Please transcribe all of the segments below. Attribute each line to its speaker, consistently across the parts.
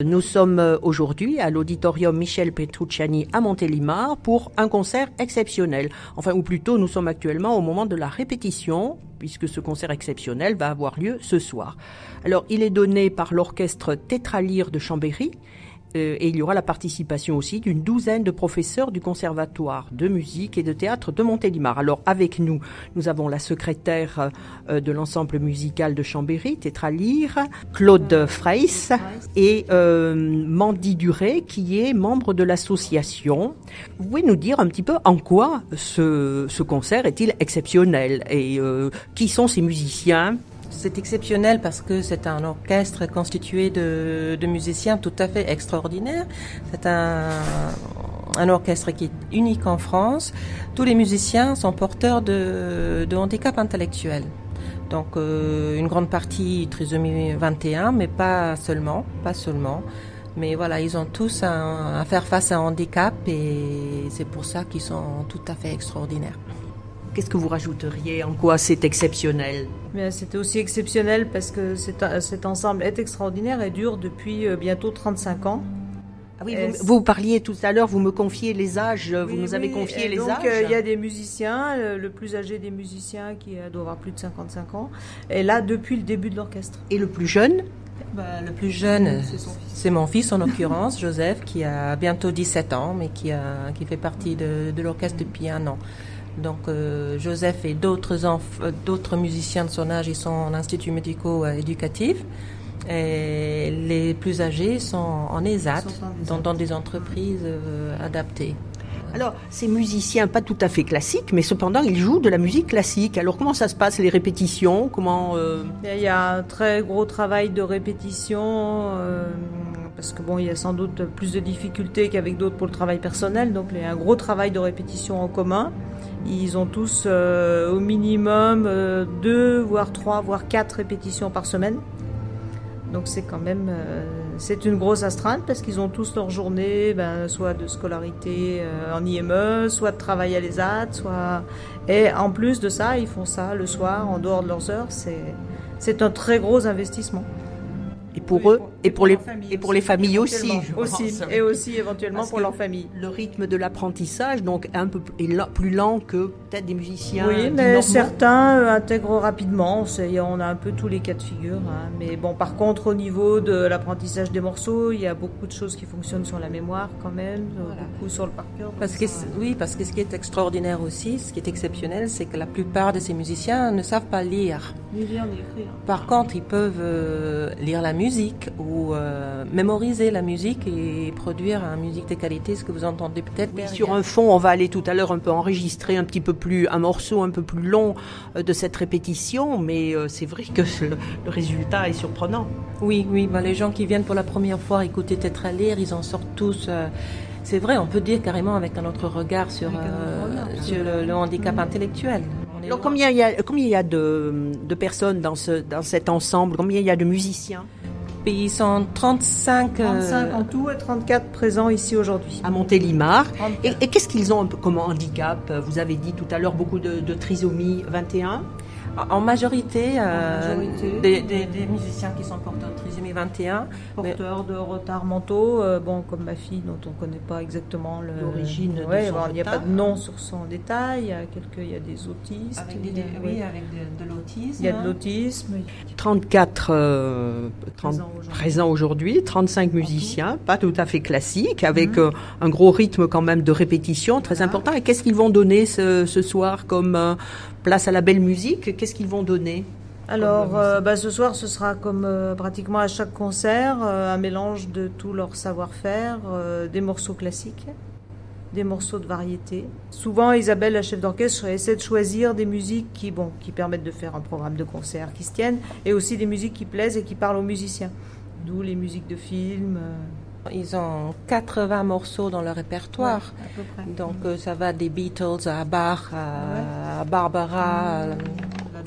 Speaker 1: Nous sommes aujourd'hui à l'auditorium Michel Petrucciani à Montélimar pour un concert exceptionnel. Enfin, ou plutôt, nous sommes actuellement au moment de la répétition, puisque ce concert exceptionnel va avoir lieu ce soir. Alors, il est donné par l'orchestre Tétralyre de Chambéry, et il y aura la participation aussi d'une douzaine de professeurs du Conservatoire de musique et de théâtre de Montélimar. Alors avec nous, nous avons la secrétaire de l'ensemble musical de Chambéry, Tétralyre, Claude Freyss, et Mandy Duré, qui est membre de l'association. Vous pouvez nous dire un petit peu en quoi ce concert est-il exceptionnel et qui sont ces musiciens ?
Speaker 2: C'est exceptionnel parce que c'est un orchestre constitué de musiciens tout à fait extraordinaires. C'est un orchestre qui est unique en France. Tous les musiciens sont porteurs de handicap intellectuel. Donc une grande partie trisomie 21, mais pas seulement. Mais voilà, ils ont tous à faire face à un handicap et c'est pour ça qu'ils sont tout à fait extraordinaires.
Speaker 1: Qu'est-ce que vous rajouteriez? En quoi c'est exceptionnel?
Speaker 3: C'est aussi exceptionnel parce que cet ensemble est extraordinaire et dure depuis bientôt 35 ans.
Speaker 1: Ah oui, vous parliez tout à l'heure, vous me confiez les âges, vous nous avez confié les âges.
Speaker 3: Donc il y a des musiciens, le plus âgé des musiciens qui doit avoir plus de 55 ans, est là depuis le début de l'orchestre.
Speaker 1: Et le plus jeune?
Speaker 2: Le plus jeune, c'est mon fils en l'occurrence, Joseph, qui a bientôt 17 ans, mais qui fait partie de l'orchestre depuis 1 an. Donc Joseph et d'autres musiciens de son âge, ils sont en institut médico-éducatif. Et les plus âgés sont en ESAT, dans des entreprises adaptées.
Speaker 1: Alors, ces musiciens, pas tout à fait classiques, mais cependant, ils jouent de la musique classique. Alors, comment ça se passe, les répétitions?
Speaker 3: Il y a un très gros travail de répétition, parce que il y a sans doute plus de difficultés qu'avec d'autres pour le travail personnel. Donc, il y a un gros travail de répétition en commun. Ils ont tous au minimum 2, voire 3, voire 4 répétitions par semaine. Donc c'est quand même c'est une grosse astreinte parce qu'ils ont tous leur journée, soit de scolarité en IME, soit de travail à l'ESAT, et en plus de ça, ils font ça le soir en dehors de leurs heures. C'est un très gros investissement.
Speaker 1: Et pour eux, et pour les familles aussi.
Speaker 3: Et aussi éventuellement pour leur famille.
Speaker 1: Le rythme de l'apprentissage, donc un peu plus lent que peut-être des musiciens.
Speaker 3: Oui, mais certains intègrent rapidement. On a un peu tous les cas de figure. Mais par contre, au niveau de l'apprentissage des morceaux, il y a beaucoup de choses qui fonctionnent sur la mémoire quand même, beaucoup sur le par cœur.
Speaker 2: Parce que ce qui est extraordinaire aussi, ce qui est exceptionnel, c'est que la plupart de ces musiciens ne savent pas lire.
Speaker 3: Ni lire ni écrire.
Speaker 2: Par contre, ils peuvent lire la musique ou mémoriser la musique et produire une musique de qualité, ce que vous entendez peut-être derrière.
Speaker 1: Sur un fond, on va aller tout à l'heure un peu enregistrer un morceau un peu plus long de cette répétition, mais c'est vrai que le résultat est surprenant.
Speaker 2: Oui, les gens qui viennent pour la première fois écouter Tétralyre, ils en sortent tous. C'est vrai, on peut dire carrément avec un autre regard sur le handicap intellectuel.
Speaker 1: Alors, combien il y a de personnes dans cet ensemble? Combien il y a de musiciens?
Speaker 2: Ils sont 35
Speaker 3: en tout et 34 présents ici aujourd'hui.
Speaker 1: À Montélimar. Et qu'est-ce qu'ils ont comme handicap? Vous avez dit tout à l'heure beaucoup de trisomie 21.
Speaker 2: En majorité, des musiciens qui sont porteurs de trisomie 21.
Speaker 3: Porteurs de retards mentaux, comme ma fille dont on ne connaît pas exactement
Speaker 1: l'origine de son retard.
Speaker 3: Il n'y a pas de nom sur son détail, il y a des autistes.
Speaker 2: Avec de l'autisme.
Speaker 3: Il y a de l'autisme.
Speaker 1: 34 présents aujourd'hui, 35 musiciens, pas tout à fait classiques, avec un gros rythme quand même de répétition, très important. Et qu'est-ce qu'ils vont donner ce soir comme place à la belle musique? Qu'est-ce qu'ils vont donner?
Speaker 3: Alors, ce soir, ce sera comme pratiquement à chaque concert, un mélange de tout leur savoir-faire, des morceaux classiques, des morceaux de variété. Souvent, Isabelle, la chef d'orchestre, essaie de choisir des musiques qui permettent de faire un programme de concert qui se tienne, et aussi des musiques qui plaisent et qui parlent aux musiciens. D'où les musiques de films.
Speaker 2: Ils ont 80 morceaux dans leur répertoire.
Speaker 3: À peu près.
Speaker 2: Donc ça va des Beatles à Bach, à Barbara,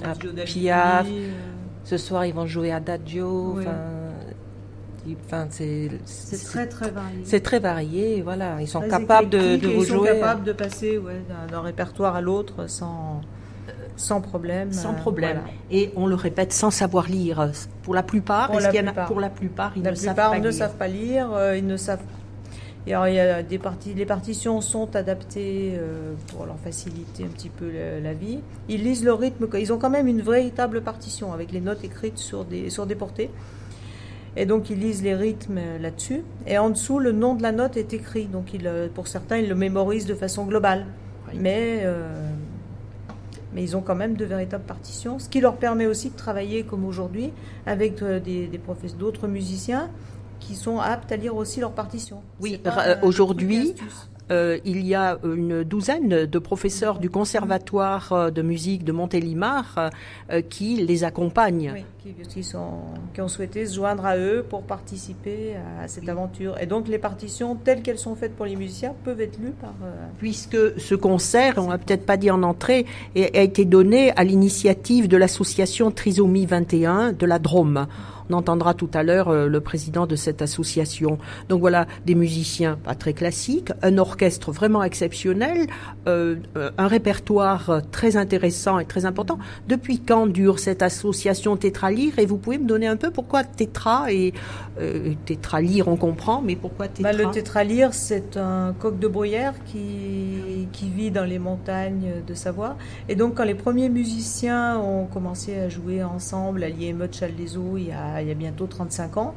Speaker 2: à Piaf. Ce soir, ils vont jouer Adagio. C'est
Speaker 3: très très varié.
Speaker 2: C'est très varié, voilà. Ils sont capables de vous jouer.
Speaker 3: Ils sont capables de passer d'un répertoire à l'autre sans sans problème.
Speaker 1: Sans problème. Et on le répète, sans savoir lire. Pour la plupart,
Speaker 3: Pour
Speaker 1: la plupart, ils ne savent pas lire.
Speaker 3: Ne savent pas lire. Ils ne savent. Et alors, il y a les partitions sont adaptées pour leur faciliter un petit peu la vie. Ils lisent le rythme. Ils ont quand même une véritable partition avec les notes écrites sur des portées. Et donc, ils lisent les rythmes là-dessus. Et en dessous, le nom de la note est écrit. Donc, pour certains, ils le mémorisent de façon globale. Oui. Mais ils ont quand même de véritables partitions. Ce qui leur permet aussi de travailler, comme aujourd'hui, avec d'autres musiciens qui sont aptes à lire aussi leurs partitions.
Speaker 1: Oui, aujourd'hui, il y a une douzaine de professeurs du Conservatoire de musique de Montélimar qui les accompagnent.
Speaker 3: Oui, qui ont souhaité se joindre à eux pour participer à cette aventure. Et donc les partitions telles qu'elles sont faites pour les musiciens peuvent être lues par...
Speaker 1: Puisque ce concert, on ne l'a peut-être pas dit en entrée, a été donné à l'initiative de l'association Trisomie 21 de la Drôme. On entendra tout à l'heure le président de cette association. Donc voilà, des musiciens pas très classiques, un orchestre vraiment exceptionnel, un répertoire très intéressant et très important. Depuis quand dure cette association Tétralire? Et vous pouvez me donner un peu pourquoi Tétra et Tétralire, on comprend, mais pourquoi Tétra?
Speaker 3: Le Tétralire, c'est un coq de bruyère qui vit dans les montagnes de Savoie. Et donc quand les premiers musiciens ont commencé à jouer ensemble à l'IME-Challes-les-Eaux il y a bientôt 35 ans.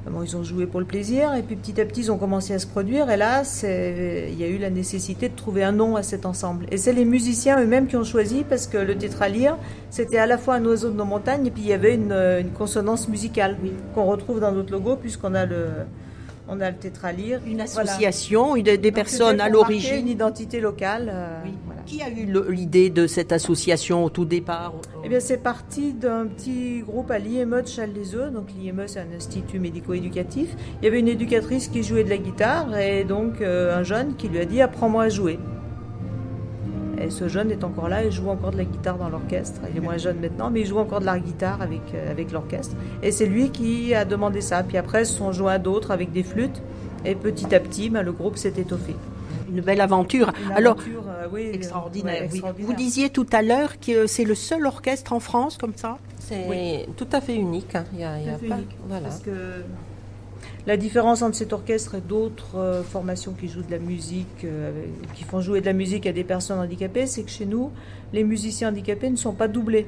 Speaker 3: Bon, ils ont joué pour le plaisir et puis petit à petit ils ont commencé à se produire et là il y a eu la nécessité de trouver un nom à cet ensemble. Et c'est les musiciens eux-mêmes qui ont choisi parce que le Tétralire c'était à la fois un oiseau de nos montagnes et puis il y avait une consonance musicale qu'on retrouve dans notre logo puisqu'on a le Tétralire.
Speaker 1: Une association, voilà. Des personnes à l'origine.
Speaker 3: Une identité locale.
Speaker 1: Oui. Voilà. Qui a eu l'idée de cette association au tout départ?
Speaker 3: Eh bien, c'est parti d'un petit groupe à l'IME de Challes-les-Eaux. Donc, l'IME, c'est un institut médico-éducatif. Il y avait une éducatrice qui jouait de la guitare et donc un jeune qui lui a dit « Apprends-moi à jouer ». Et ce jeune est encore là, il joue encore de la guitare dans l'orchestre. Il est moins jeune maintenant, mais il joue encore de la guitare avec l'orchestre. Et c'est lui qui a demandé ça. Puis après, ils se sont joints d'autres avec des flûtes. Et petit à petit, le groupe s'est étoffé.
Speaker 1: Une belle aventure. Alors,
Speaker 3: oui,
Speaker 1: extraordinaire. Extraordinaire. Vous disiez tout à l'heure que c'est le seul orchestre en France comme ça?
Speaker 2: C'est tout à fait unique. Il y a pas...
Speaker 3: unique. Voilà. Parce que la différence entre cet orchestre et d'autres formations qui jouent de la musique, qui font jouer de la musique à des personnes handicapées, c'est que chez nous, les musiciens handicapés ne sont pas doublés.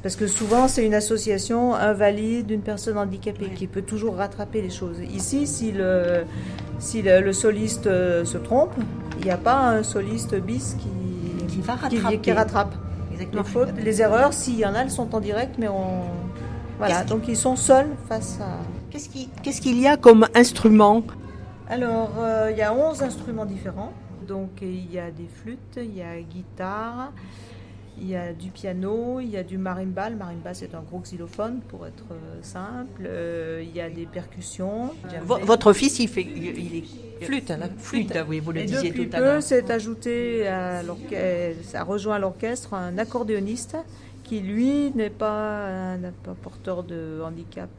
Speaker 3: Parce que souvent, c'est une association invalide d'une personne handicapée qui peut toujours rattraper les choses. Ici, si le soliste se trompe, il n'y a pas un soliste bis qui rattrape.
Speaker 1: Exactement.
Speaker 3: Les erreurs, s'il y en a, elles sont en direct, mais voilà. Donc ils sont seuls face à...
Speaker 1: Qu'est-ce qu'il y a comme instrument?
Speaker 3: Alors, il y a 11 instruments différents. Donc, il y a des flûtes, il y a guitare, il y a du piano, il y a du marimba. Le marimba, c'est un gros xylophone, pour être simple. Il y a des percussions.
Speaker 1: Votre fils, il est
Speaker 2: flûte. La flûte,
Speaker 1: oui, vous le
Speaker 3: et
Speaker 1: disiez
Speaker 3: tout à
Speaker 1: l'heure.
Speaker 3: Peu, c'est ajouté ça rejoint l'orchestre un accordéoniste qui, lui, n'est pas porteur de handicap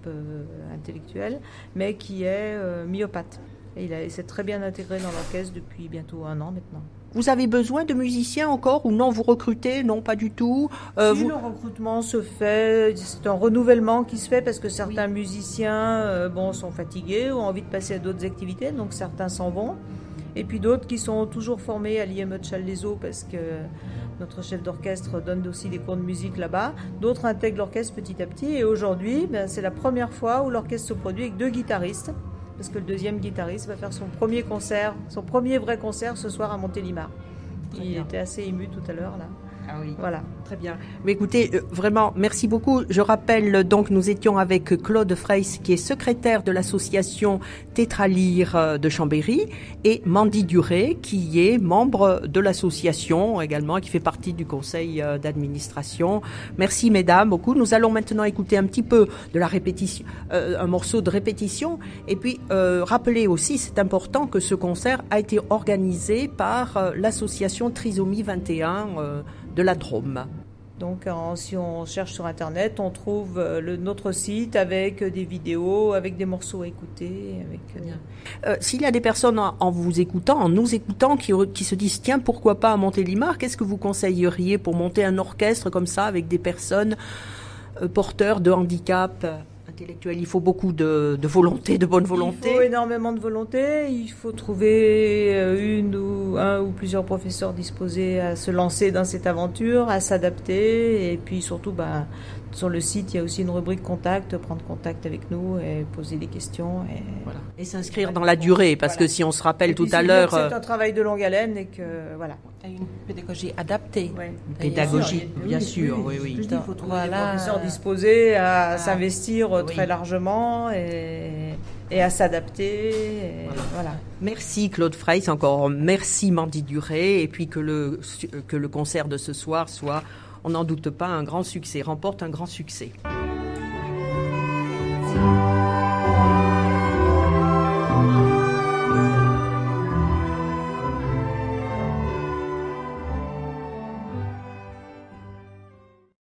Speaker 3: intellectuel, mais qui est myopathe. Et il s'est très bien intégré dans l'orchestre depuis bientôt 1 an maintenant.
Speaker 1: Vous avez besoin de musiciens encore ou non? Vous recrutez? Non, pas du tout.
Speaker 3: Le recrutement se fait, c'est un renouvellement qui se fait parce que certains musiciens sont fatigués ou ont envie de passer à d'autres activités, donc certains s'en vont. Et puis d'autres qui sont toujours formés à l'IME de Challes-les-Eaux parce que notre chef d'orchestre donne aussi des cours de musique là-bas. D'autres intègrent l'orchestre petit à petit. Et aujourd'hui, c'est la première fois où l'orchestre se produit avec 2 guitaristes. Parce que le deuxième guitariste va faire son premier concert, son premier vrai concert ce soir à Montélimar. Il était assez ému tout à l'heure là.
Speaker 1: Ah oui.
Speaker 3: Voilà.
Speaker 1: Très bien. Mais écoutez, vraiment, merci beaucoup. Je rappelle donc, nous étions avec Claude Freyss, qui est secrétaire de l'association Tétralire de Chambéry, et Mandy Duré, qui est membre de l'association également, qui fait partie du conseil d'administration. Merci mesdames, beaucoup. Nous allons maintenant écouter un petit peu de la répétition, un morceau de répétition, et puis rappeler aussi, c'est important, que ce concert a été organisé par l'association Trisomie 21 de la Drôme.
Speaker 3: Donc, si on cherche sur Internet, on trouve notre site avec des vidéos, avec des morceaux à écouter.
Speaker 1: S'il y a des personnes en vous écoutant, en nous écoutant, qui se disent tiens, pourquoi pas à Montélimar, qu'est-ce que vous conseilleriez pour monter un orchestre comme ça avec des personnes porteurs de handicap intellectuel? Il faut beaucoup de volonté, de bonne volonté.
Speaker 3: Il faut énormément de volonté. Il faut trouver un ou plusieurs professeurs disposés à se lancer dans cette aventure, à s'adapter. Et puis surtout, sur le site, il y a aussi une rubrique contact, prendre contact avec nous et poser des questions.
Speaker 1: Et s'inscrire dans la durée, parce que si on se rappelle tout à l'heure...
Speaker 3: C'est un travail de longue haleine et que, voilà.
Speaker 2: Et une pédagogie adaptée.
Speaker 1: Ouais. Pédagogie, bien sûr, oui.
Speaker 3: Il faut trouver des professeurs disposés à s'investir très largement et à s'adapter. Voilà.
Speaker 1: Merci Claude Freyss, encore merci Mandy Duré, et puis que le concert de ce soir soit, on n'en doute pas, un grand succès, remporte un grand succès.